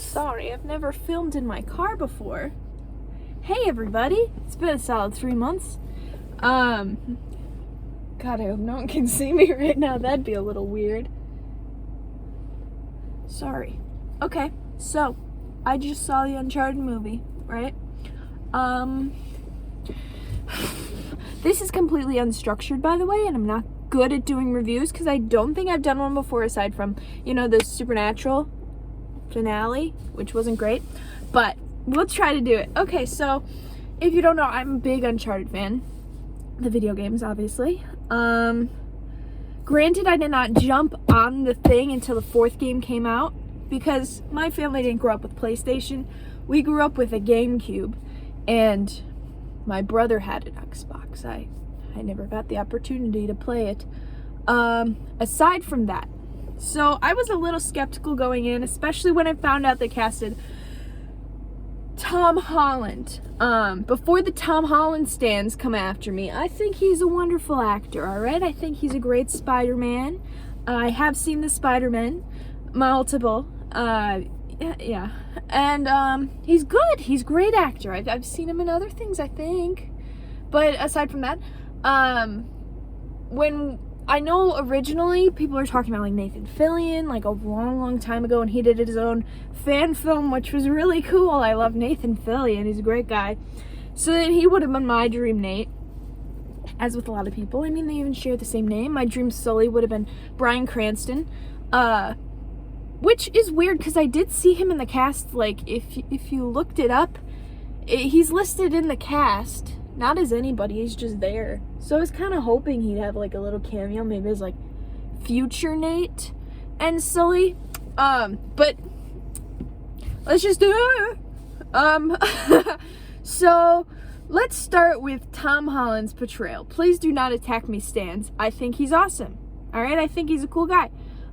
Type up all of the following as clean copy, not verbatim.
Sorry, I've never filmed in my car before. Hey everybody, it's been a solid 3 months. God, I hope no one can see me right now. That'd be a little weird. Sorry. Okay, so I just saw the Uncharted movie, right? This is completely unstructured, by the way, and I'm not good at doing reviews because I don't think I've done one before aside from, the Supernatural finale, which wasn't great, but we'll try to do it. Okay, so if you don't know, I'm a big Uncharted fan. The video games, obviously. Granted, I did not jump on the thing until the 4th game came out because my family didn't grow up with PlayStation. We grew up with a GameCube, and my brother had an Xbox. I never got the opportunity to play it. Aside from that, so I was a little skeptical going in, especially when I found out they casted Tom Holland. Before the Tom Holland stans come after me, I think he's a wonderful actor, alright? I think he's a great Spider-Man. I have seen the Spider-Man, multiple, yeah. And, he's good. He's a great actor. I've seen him in other things, I think. But aside from that, when I know originally people were talking about like Nathan Fillion like a long time ago, and he did his own fan film, which was really cool. I love Nathan Fillion. He's a great guy. So then he would have been my dream Nate, as with a lot of people. I mean, they even share the same name. My dream Sully would have been Bryan Cranston, which is weird because I did see him in the cast. Like if you looked it up, he's listed in the cast. Not as anybody, he's just there. So I was kind of hoping he'd have like a little cameo, maybe as like future Nate and Sully. But let's just do it. So let's start with Tom Holland's portrayal. Please do not attack me, stans. I think he's awesome. All right, I think he's a cool guy.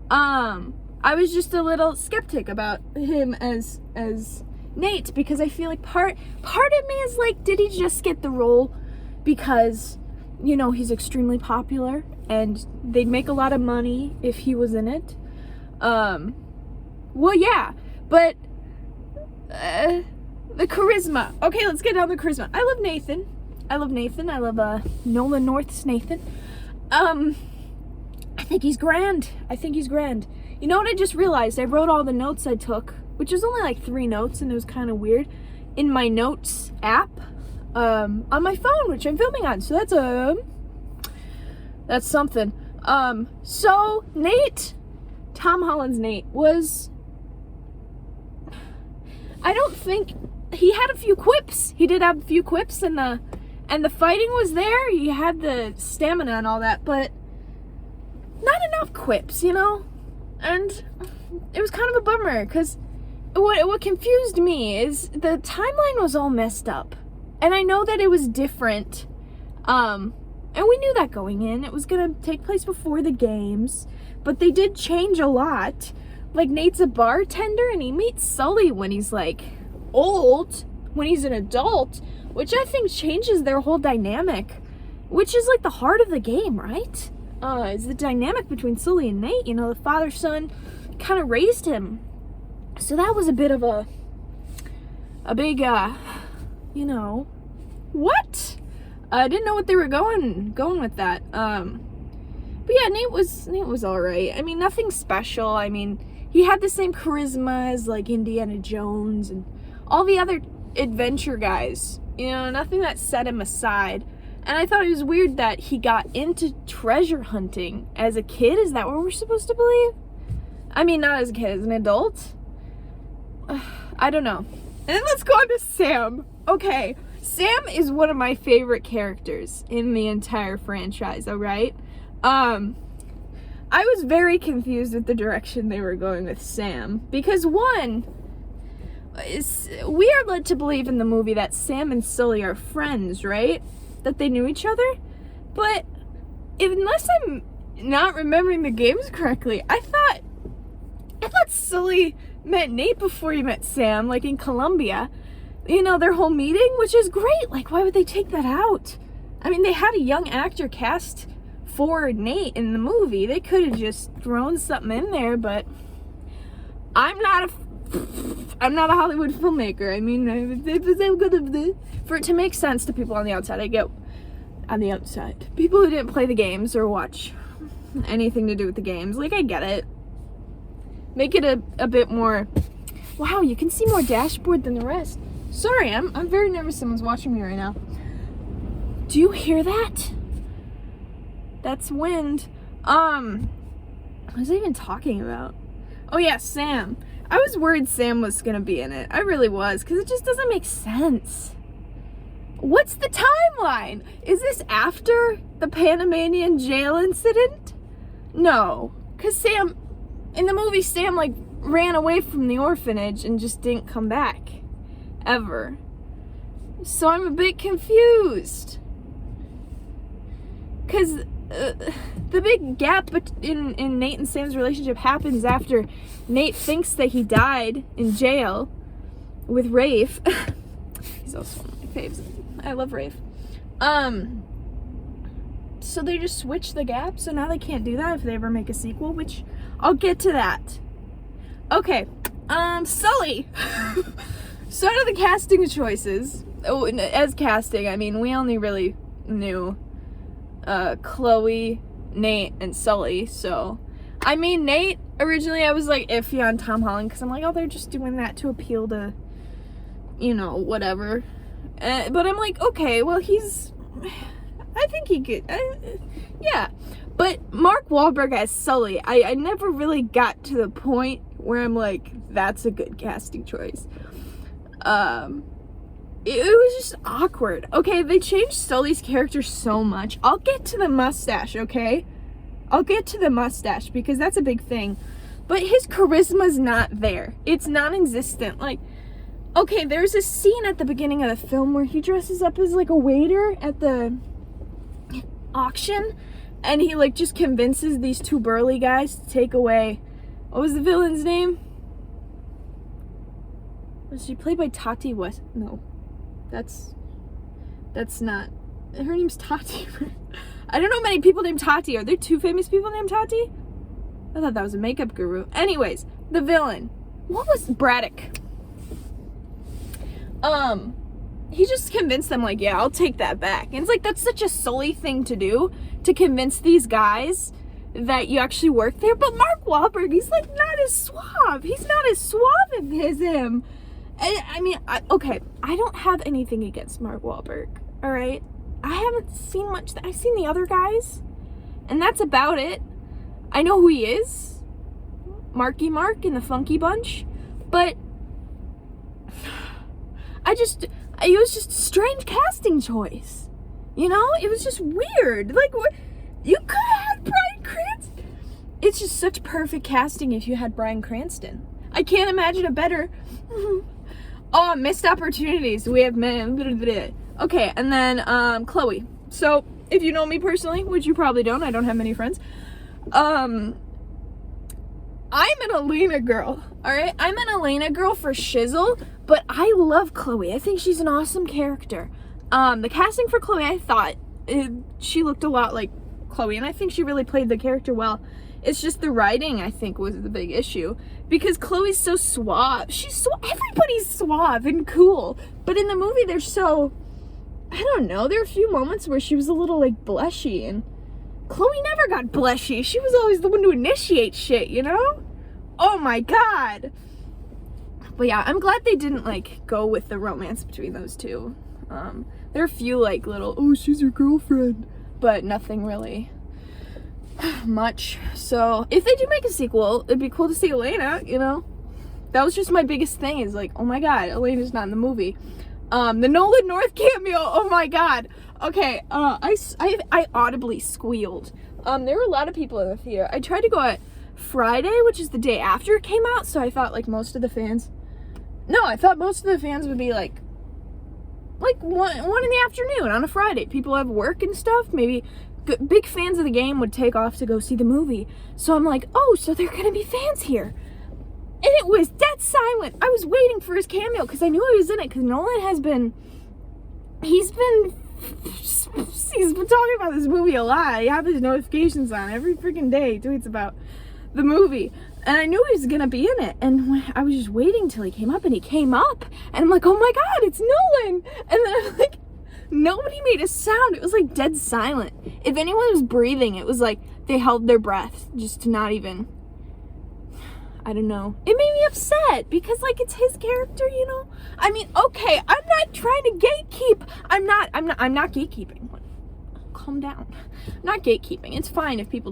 I was just a little skeptic about him as Nate, because I feel like part of me is like, did he just get the role because, he's extremely popular and they'd make a lot of money if he was in it? Well, yeah, but the charisma. Okay, let's get down to the charisma. I love Nathan. I love Nolan North's Nathan. I think he's grand. You know what I just realized? I wrote all the notes I took, which was only like 3 notes, and it was kind of weird, in my notes app on my phone, which I'm filming on. So that's something. So Nate, Tom Holland's Nate was, I don't think, he had a few quips. He did have a few quips, and the fighting was there. He had the stamina and all that, but not enough quips, And it was kind of a bummer, because what confused me is the timeline was all messed up. And I know that it was different. And we knew that going in. It was going to take place before the games. But they did change a lot. Like, Nate's a bartender, and he meets Sully when he's, like, old. When he's an adult. Which I think changes their whole dynamic. Which is, like, the heart of the game, right? Is the dynamic between Sully and Nate. The father-son kind of raised him. So that was a bit of a big, what? I didn't know what they were going with that. But yeah, Nate was all right. I mean, nothing special. I mean, he had the same charisma as like Indiana Jones and all the other adventure guys. Nothing that set him aside. And I thought it was weird that he got into treasure hunting as a kid. Is that what we're supposed to believe? I mean, not as a kid, as an adult. I don't know. And then let's go on to Sam. Okay, Sam is one of my favorite characters in the entire franchise, alright? I was very confused with the direction they were going with Sam. Because one, we are led to believe in the movie that Sam and Sully are friends, right? That they knew each other? But unless I'm not remembering the games correctly, I thought Sully met Nate before he met Sam, like in Colombia. Their whole meeting, which is great. Like, why would they take that out? I mean, they had a young actor cast for Nate in the movie. They could have just thrown something in there, but I'm not I'm not a Hollywood filmmaker. I mean, for it to make sense to people on the outside, I get on the outside. People who didn't play the games or watch anything to do with the games, like, I get it. Make it a bit more, wow, you can see more dashboard than the rest. Sorry, I'm very nervous someone's watching me right now. Do you hear that? That's wind. What was I even talking about? Oh yeah, Sam. I was worried Sam was gonna be in it. I really was, because it just doesn't make sense. What's the timeline? Is this after the Panamanian jail incident? No, because Sam, in the movie, Sam, like, ran away from the orphanage and just didn't come back. Ever. So I'm a bit confused. Because the big gap in Nate and Sam's relationship happens after Nate thinks that he died in jail with Rafe. He's also one of my faves. I love Rafe. So they just switch the gap, so now they can't do that if they ever make a sequel, which I'll get to that. Okay, Sully. So out of the casting choices, as casting, I mean, we only really knew Chloe, Nate, and Sully, so, I mean, Nate, originally I was, like, iffy on Tom Holland, because I'm like, oh, they're just doing that to appeal to, you know, whatever, but I'm like, okay, well, I think he could, yeah, but Mark Wahlberg as Sully, I never really got to the point where I'm like, that's a good casting choice. It was just awkward. Okay, they changed Sully's character so much. I'll get to the mustache, okay? I'll get to the mustache because that's a big thing. But his charisma's not there. It's non-existent. Like, okay, there's a scene at the beginning of the film where he dresses up as, like, a waiter at the auction. And he, like, just convinces these two burly guys to take away... What was the villain's name? Was she played by Tati West? No. That's not. Her name's Tati. I don't know many people named Tati. Are there two famous people named Tati? I thought that was a makeup guru. Anyways, the villain. What was Braddock? He just convinced them, like, yeah, I'll take that back. And it's like, that's such a Sully thing to do, to convince these guys that you actually work there. But Mark Wahlberg, he's, like, not as suave. He's not as suave as him. I mean, okay, I don't have anything against Mark Wahlberg, all right? I haven't seen much. I've seen the other guys, and that's about it. I know who he is, Marky Mark in the Funky Bunch, but it was just a strange casting choice, you know? It was just weird. Like, you could have had Bryan Cranston. It's just such perfect casting if you had Bryan Cranston. I can't imagine a better... Oh, missed opportunities. We have men. Okay, and then Chloe. So, if you know me personally, which you probably don't, I don't have many friends. I'm an Elena girl. Alright? I'm an Elena girl for shizzle, but I love Chloe. I think she's an awesome character. The casting for Chloe, I thought she looked a lot like Chloe, and I think she really played the character well. It's just the writing, I think, was the big issue. Because Chloe's so suave. Everybody's suave and cool. But in the movie, they're so... I don't know. There were a few moments where she was a little, like, blushy. And Chloe never got blushy. She was always the one to initiate shit, you know? Oh, my God. But, yeah, I'm glad they didn't, like, go with the romance between those two. There are a few, like, little, oh, she's your girlfriend. But nothing really... much. So if they do make a sequel, it'd be cool to see Elena, you know. That was just my biggest thing, is like, oh my god, Elena's not in the movie. The Nolan North cameo, oh my god. Okay, I audibly squealed. There were a lot of people in the theater. I tried to go at Friday, which is the day after it came out, so I thought like most of the fans would be like 1 in the afternoon on a Friday. People have work and stuff, maybe big fans of the game would take off to go see the movie. So I'm like, oh, so there are gonna be fans here. And it was dead silent. I was waiting for his cameo because I knew he was in it, because Nolan has been, he's been talking about this movie a lot. I have his notifications on every freaking day. He tweets about the movie. And I knew he was gonna be in it. And when I was just waiting till he came up, and he came up, and I'm like, oh my God, it's Nolan. And then I'm like, nobody made a sound. It was like dead silent. If anyone was breathing, it was like they held their breath just to not even, I don't know. It made me upset because like it's his character, you know? I mean, okay, I'm not trying to gatekeep. I'm not gatekeeping. Calm down. I'm not gatekeeping. It's fine if people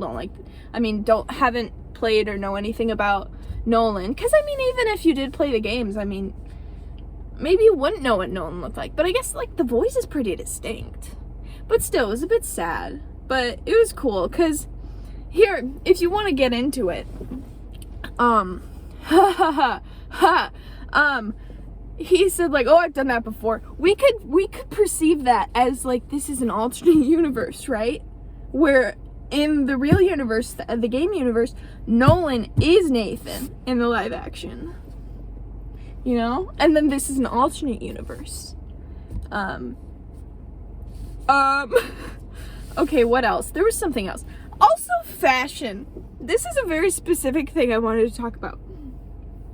haven't played or know anything about Nolan. Because, I mean, even if you did play the games, I mean, maybe you wouldn't know what Nolan looked like. But I guess, like, the voice is pretty distinct. But still, it was a bit sad. But it was cool. Because, here, if you want to get into it, he said, like, oh, I've done that before. We could perceive that as, like, this is an alternate universe, right? Where in the real universe, the game universe, Nolan is Nathan in the live action. You know? And then this is an alternate universe. Okay, what else? There was something else. Also, fashion. This is a very specific thing I wanted to talk about.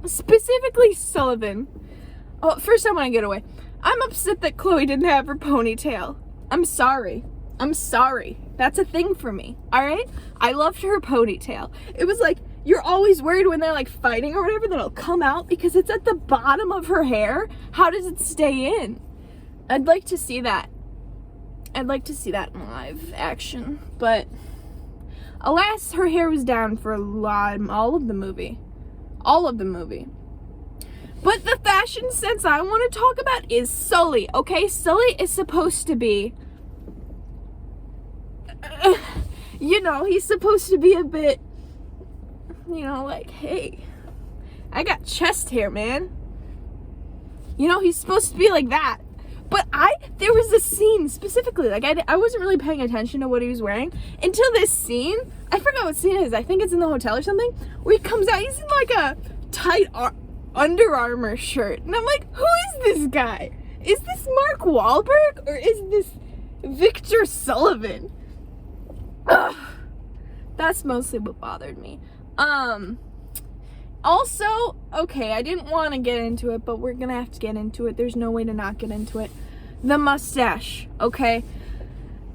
Specifically, Sullivan. Oh, first I want to get away. I'm upset that Chloe didn't have her ponytail. I'm sorry. That's a thing for me, alright? I loved her ponytail. It was like, you're always worried when they're like fighting or whatever that it'll come out because it's at the bottom of her hair. How does it stay in? I'd like to see that. In live action. But, alas, her hair was down for all of the movie. But the fashion sense I want to talk about is Sully, okay? Sully is supposed to be, you know, he's supposed to be a bit, you know, like, hey, I got chest hair, man. You know, he's supposed to be like that. But there was a scene specifically, like, I wasn't really paying attention to what he was wearing until this scene. I forgot what scene it is. I think it's in the hotel or something, where he comes out, he's in like a tight Under Armour shirt. And I'm like, who is this guy? Is this Mark Wahlberg or is this Victor Sullivan? Ugh. That's mostly what bothered me. Also, okay, I didn't want to get into it, but we're gonna have to get into it. There's no way to not get into it. The mustache, okay?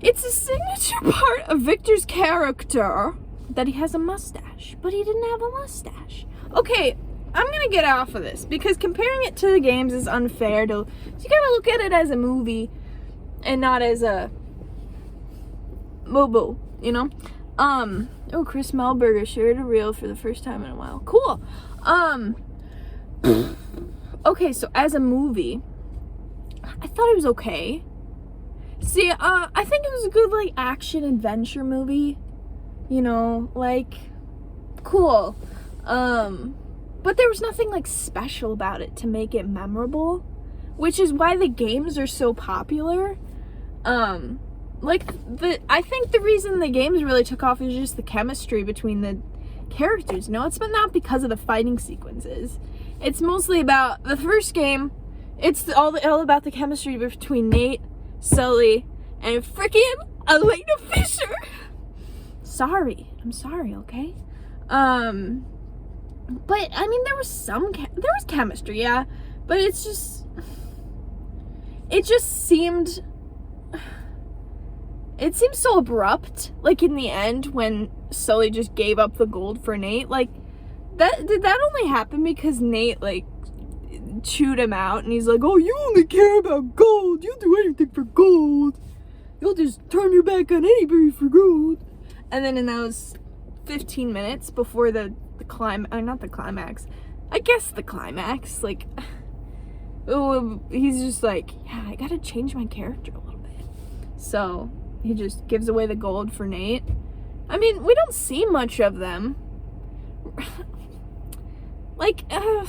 It's a signature part of Victor's character that he has a mustache, but he didn't have a mustache. Okay, I'm gonna get off of this because comparing it to the games is unfair. You gotta look at it as a movie and not as a boo-boo, you know? Oh, Chris Melberger shared a reel for the first time in a while. Cool. Okay, so as a movie, I thought it was okay. See, I think it was a good, like, action adventure movie. You know, like, cool. But there was nothing, like, special about it to make it memorable, which is why the games are so popular. I think the reason the games really took off is just the chemistry between the characters. No, it's not because of the fighting sequences. It's mostly about the first game. It's all about the chemistry between Nate, Sully, and frickin' Elena Fisher. I'm sorry, okay? But I mean, there was chemistry, yeah, but it just seemed so abrupt, like in the end when Sully just gave up the gold for Nate. Like, did that only happen because Nate, like, chewed him out and he's like, oh, you only care about gold, you'll do anything for gold, you'll just turn your back on anybody for gold. And then in those 15 minutes before the climax, like, oh, he's just like, yeah, I gotta change my character a little bit. So he just gives away the gold for Nate. I mean, we don't see much of them. Like, I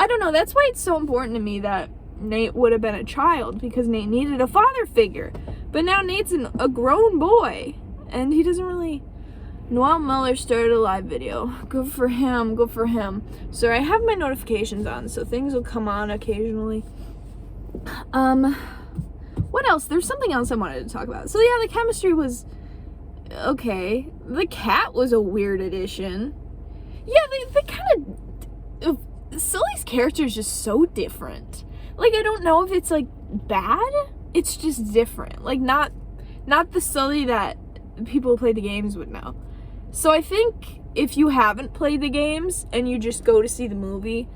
don't know, that's why it's so important to me that Nate would have been a child, because Nate needed a father figure. But now Nate's a grown boy, and he doesn't really... Noel Miller started a live video. Good for him. Sorry, I have my notifications on, so things will come on occasionally. What else? There's something else I wanted to talk about. So yeah, the chemistry was okay. The cat was a weird addition. Yeah, they kind of... Sully's character is just so different. Like, I don't know if it's, like, bad. It's just different. Like, not the Sully that people who play the games would know. So I think if you haven't played the games and you just go to see the movie,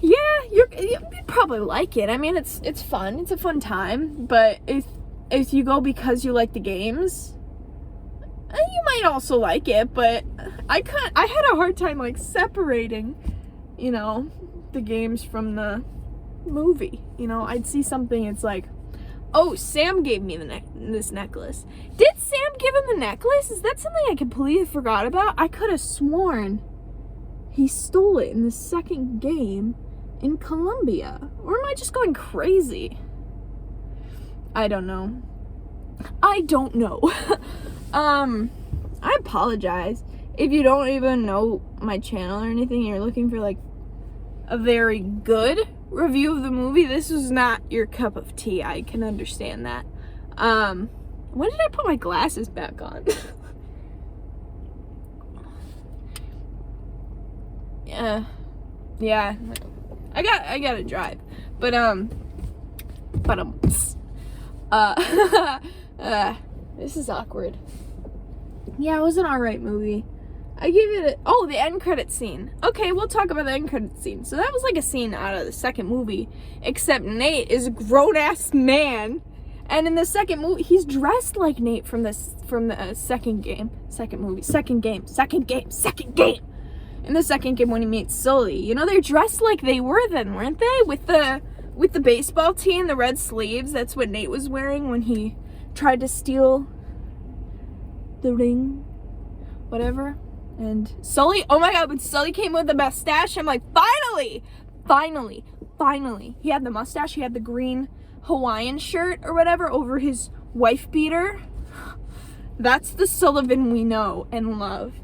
yeah, you'd probably like it. I mean, it's fun. It's a fun time. But if you go because you like the games, you might also like it. But I had a hard time, like, separating, you know, the games from the movie. You know, I'd see something, it's like, oh, Sam gave me this necklace. Did Sam give him the necklace? Is that something I completely forgot about? I could have sworn he stole it in the second game in Colombia. Or am I just going crazy? I don't know. I apologize if you don't even know my channel or anything, you're looking for, like, a very good review of the movie. This was not your cup of tea. I can understand that. When did I put my glasses back on? Yeah. I gotta drive. But this is awkward. Yeah, it was an alright movie. I give it the end credit scene. Okay, we'll talk about the end credit scene. So that was like a scene out of the second movie, except Nate is a grown-ass man, and in the second movie, he's dressed like Nate from the second game. In the second game when he meets Sully, you know, they're dressed like they were then, weren't they? With the baseball tee and the red sleeves. That's what Nate was wearing when he tried to steal the ring, whatever. And Sully, oh my god, when Sully came with the mustache, I'm like, finally. He had the mustache, he had the green Hawaiian shirt or whatever over his wife beater. That's the Sullivan we know and love.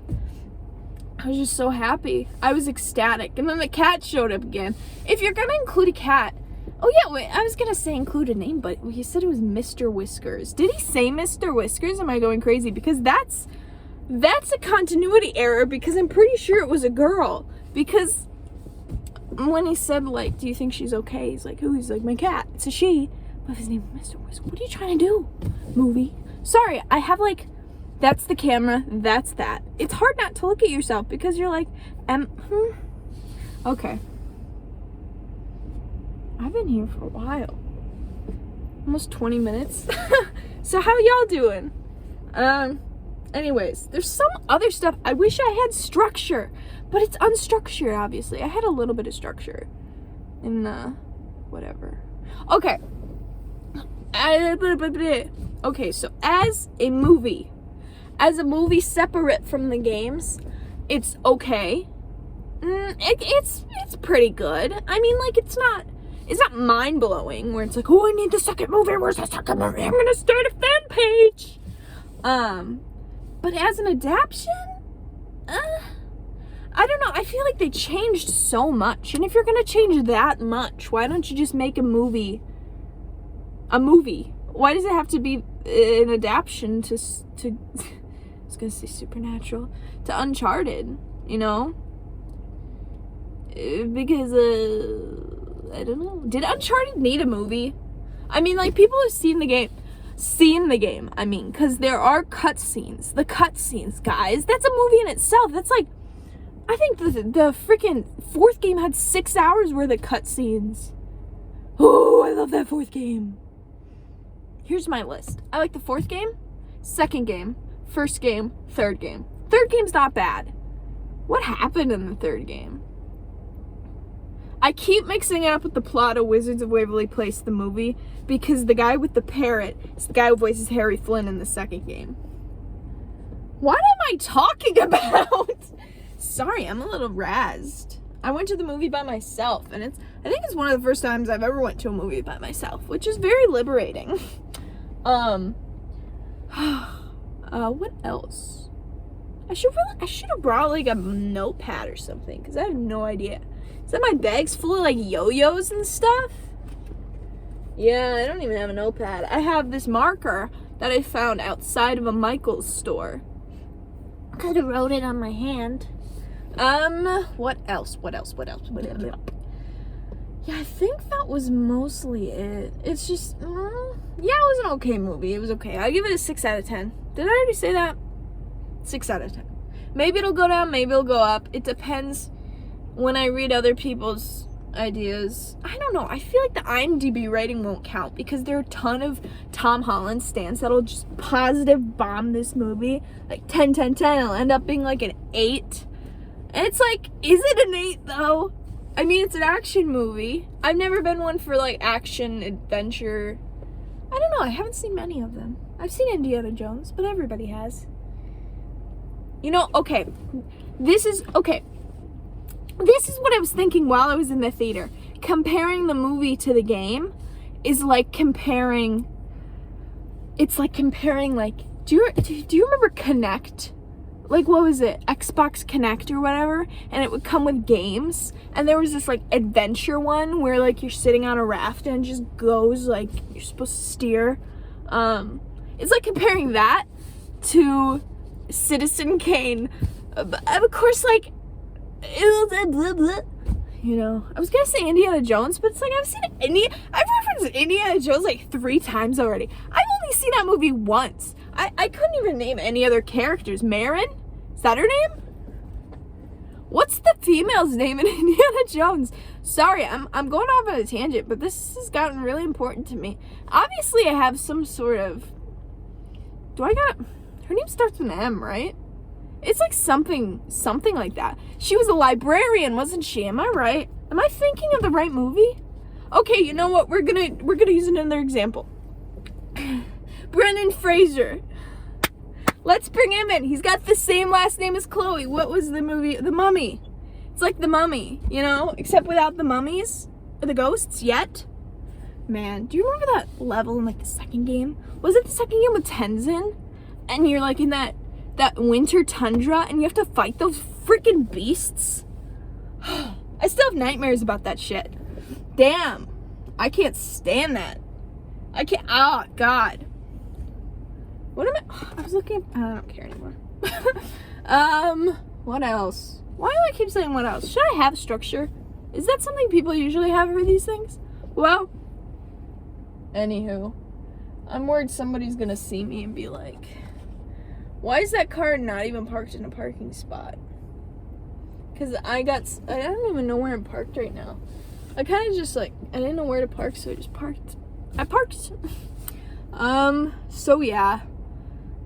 I was just so happy. I was ecstatic. And then the cat showed up again. If you're gonna include a cat, oh yeah, wait, I was gonna say include a name, but he said it was Mr. Whiskers. Did he say Mr. Whiskers? Am I going crazy? Because that's a continuity error, because I'm pretty sure it was a girl. Because when he said, like, do you think she's okay? He's like, who? He's like, my cat. It's a she. But his name is Mr. Whiskers. What are you trying to do, movie? Sorry, I have, like, that's the camera, that's that. It's hard not to look at yourself because you're like, okay. I've been here for a while. Almost 20 minutes. So how y'all doing? Anyways, there's some other stuff. I wish I had structure, but it's unstructured, obviously. I had a little bit of structure in whatever. Okay. Okay, so as a movie separate from the games, it's okay. It's pretty good. I mean, like, it's not mind-blowing where it's like, oh, I need the second movie. Where's the second movie? I'm gonna start a fan page. But as an adaptation, I don't know. I feel like they changed so much. And if you're gonna change that much, why don't you just make a movie? Why does it have to be an adaptation to I was gonna say Supernatural, to Uncharted, you know? Because, I don't know. Did Uncharted need a movie? I mean, like, people have seen the game, I mean, because there are cutscenes. The cutscenes, guys, that's a movie in itself. That's like, I think the freaking fourth game had 6 hours worth of cutscenes. Oh, I love that fourth game. Here's my list. I like the fourth game, second game, first game, third game. Third game's not bad. What happened in the third game? I keep mixing it up with the plot of Wizards of Waverly Place, the movie, because the guy with the parrot is the guy who voices Harry Flynn in the second game. What am I talking about? Sorry, I'm a little razzed. I went to the movie by myself, and I think it's one of the first times I've ever went to a movie by myself, which is very liberating. What else? I should have brought, like, a notepad or something, because I have no idea. Is that my bag's full of, like, yo-yos and stuff? Yeah, I don't even have a notepad. I have this marker that I found outside of a Michael's store. Could have wrote it on my hand. What else? Yeah, I think that was mostly it. It's just, yeah, it was an okay movie. It was okay. I give it a 6 out of 10. Did I already say that? 6 out of 10. Maybe it'll go down, maybe it'll go up. It depends when I read other people's ideas. I don't know. I feel like the IMDb rating won't count because there are a ton of Tom Holland stans that'll just positive bomb this movie. Like 10, 10, 10. It'll end up being like an 8. And it's like, is it an 8 though? I mean, it's an action movie. I've never been one for like action, adventure. I don't know. I haven't seen many of them. I've seen Indiana Jones, but everybody has. You know, okay. This is what I was thinking while I was in the theater. Comparing the movie to the game is like comparing. It's like comparing, like, do you remember Connect? Like, what was it? Xbox Connect or whatever? And it would come with games. And there was this, like, adventure one where, like, you're sitting on a raft and it just goes, like, you're supposed to steer. It's like comparing that to Citizen Kane. Of course, like, you know, I was gonna say Indiana Jones, but it's like I've referenced Indiana Jones like 3 times already. I've only seen that movie once. I couldn't even name any other characters. Marin? Is that her name? What's the female's name in Indiana Jones? Sorry, I'm going off on a tangent, but this has gotten really important to me. Obviously, I have some sort of... Her name starts with an M, right? It's like something like that. She was a librarian, wasn't she? Am I right? Am I thinking of the right movie? Okay, you know what? We're gonna use another example. Brendan Fraser. Let's bring him in. He's got the same last name as Chloe. What was the movie? The Mummy. It's like The Mummy, you know? Except without the mummies. Or the ghosts yet. Man, do you remember that level in like the second game? Was it the second game with Tenzin? And you're like in that winter tundra and you have to fight those freaking beasts? I still have nightmares about that shit. Damn. I can't stand that. Oh, God. What am I was looking... I don't care anymore. What else? Why do I keep saying what else? Should I have structure? Is that something people usually have for these things? Well, anywho, I'm worried somebody's gonna see me and be like, why is that car not even parked in a parking spot? Because I don't even know where I'm parked right now. I kind of just like, I didn't know where to park, so I just parked. I parked. So yeah.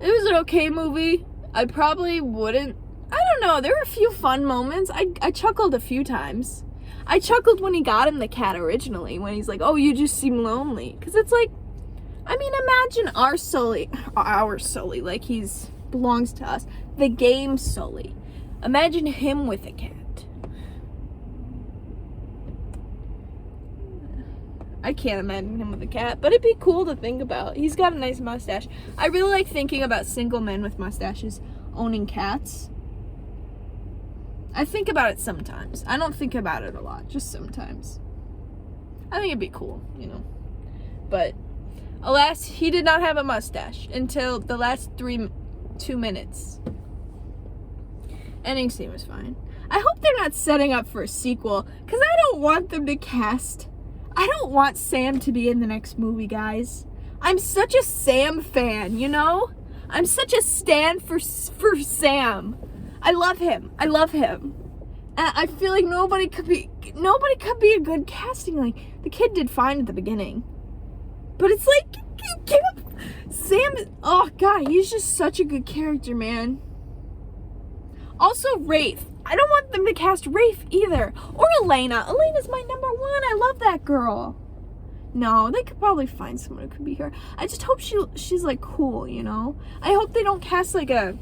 It was an okay movie. I probably wouldn't. I don't know. There were a few fun moments. I chuckled a few times. I chuckled when he got him the cat originally. When he's like, oh, you just seem lonely. Because it's like, I mean, imagine our Sully, like he's belongs to us. The game Sully. Imagine him with a cat. I can't imagine him with a cat, but it'd be cool to think about. He's got a nice mustache. I really like thinking about single men with mustaches owning cats. I think about it sometimes. I don't think about it a lot, just sometimes. I think it'd be cool, you know. But alas, he did not have a mustache until the last 2 minutes. Ending scene was fine. I hope they're not setting up for a sequel, because I don't want them to cast... I don't want Sam to be in the next movie, guys. I'm such a Sam fan, you know? I'm such a stan for Sam. I love him. And I feel like nobody could be a good casting. Like, the kid did fine at the beginning. But it's like, Sam, oh God, he's just such a good character, man. Also, Rafe. I don't want them to cast Rafe either. Or Elena. Elena's my number 1. I love that girl. No, they could probably find someone who could be her. I just hope she's like cool, you know? I hope they don't cast like a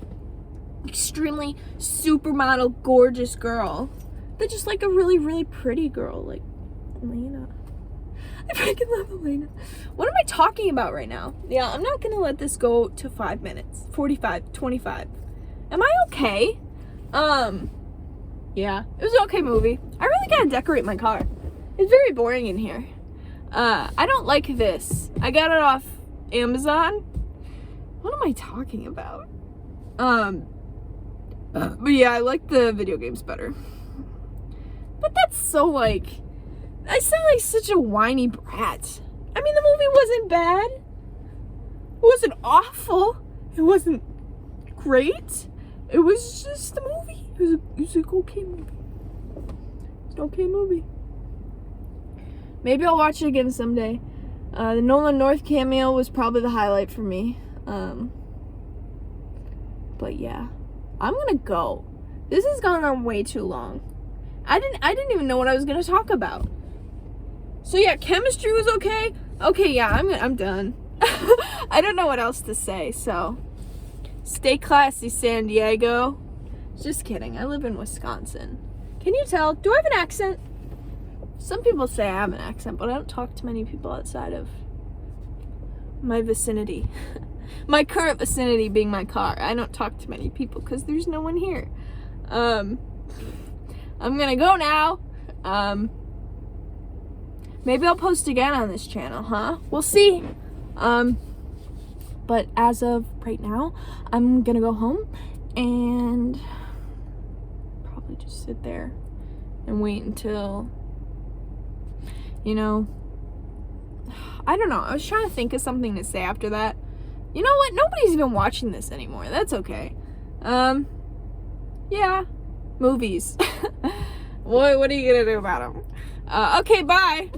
extremely supermodel gorgeous girl. They're just like a really, really pretty girl, like Elena. I freaking love Elena. What am I talking about right now? Yeah, I'm not gonna let this go to 5 minutes. 45, 25. Am I okay? Yeah, it was an okay movie. I really gotta decorate my car. It's very boring in here. I don't like this. I got it off Amazon. What am I talking about? But yeah, I like the video games better. But that's so like, I sound like such a whiny brat. I mean, the movie wasn't bad. It wasn't awful. It wasn't great. It was just a movie. It was an okay movie. It's an okay movie. Maybe I'll watch it again someday. The Nolan North cameo was probably the highlight for me. But yeah, I'm gonna go. This has gone on way too long. I didn't even know what I was gonna talk about. So yeah, chemistry was okay. Okay, yeah, I'm done. I don't know what else to say. So stay classy, San Diego. Just kidding. I live in Wisconsin. Can you tell? Do I have an accent? Some people say I have an accent, but I don't talk to many people outside of my vicinity. My current vicinity being my car. I don't talk to many people because there's no one here. I'm gonna go now. Maybe I'll post again on this channel, huh? We'll see. But as of right now, I'm gonna go home and probably just sit there and wait until, you know, I don't know. I was trying to think of something to say after that. You know what? Nobody's even watching this anymore. That's okay. Yeah. Movies. What are you gonna do about them? Okay, bye.